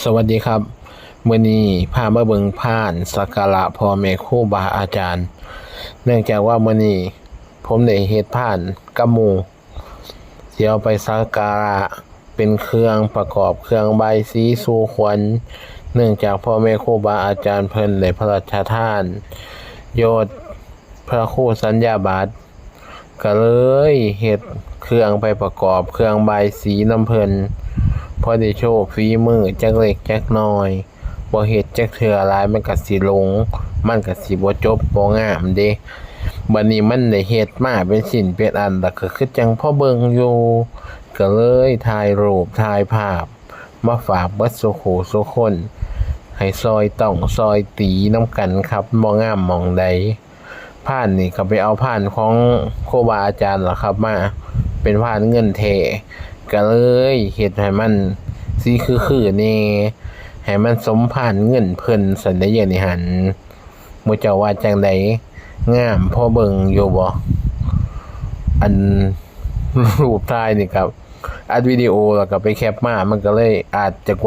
สวัสดีครับมื้อนี้พามาเบิ่งพานสักการะพ่อแม่ครูบาอาจารย์เนื่องจากว่ามื้อนี้ผมได้เฮ็ดพานกับหมู่สิเอาไปสักการะเป็นเครื่องประกอบเครื่องบายสีสู่ขวัญเนื่องจากพ่อแม่ครูบาอาจารย์เพิ่นได้พระราชทานยศพระครูสัญญาบัตรก็เลยเฮ็ดเครื่องไปประกอบเครื่องบายสีนำเพิ่นพอได้โชว์ฝีมือจักเล็กจักน้อยบ่เฮ็ดจักเทื่อหลายมันก็สิหลงมันก็สิบ่จบบ่งามเด้บัดนี้มันได้เฮ็ดมาเป็นชิ้นเป็นอันแล้วก็คือจังพอเบิ่งอยู่ก็เลยถ่ายรูปถ่ายภาพมาฝากเบิดซุคู่ซุคนให้ซอยต้องซอยตีนํกันครับบ่งามหม้องใดพานนี่ก็ไปเอาพานของครูบาอาจารย์ล่ะครับมาเป็นพานเงินแท้ก็เลยเฮ็ดให้มันสิคือๆแหน่ให้มันสมพานเงินเพิ่นซั่นได้อย่างนี้หั่นหมู่เจ้าว่าจังไดงามพอเบิ่งอยู่บ่อันรูปถ่ายนี่ครับอัดวิดีโอแล้วก็ไปแคปมามันก็เลยอาจจะกวน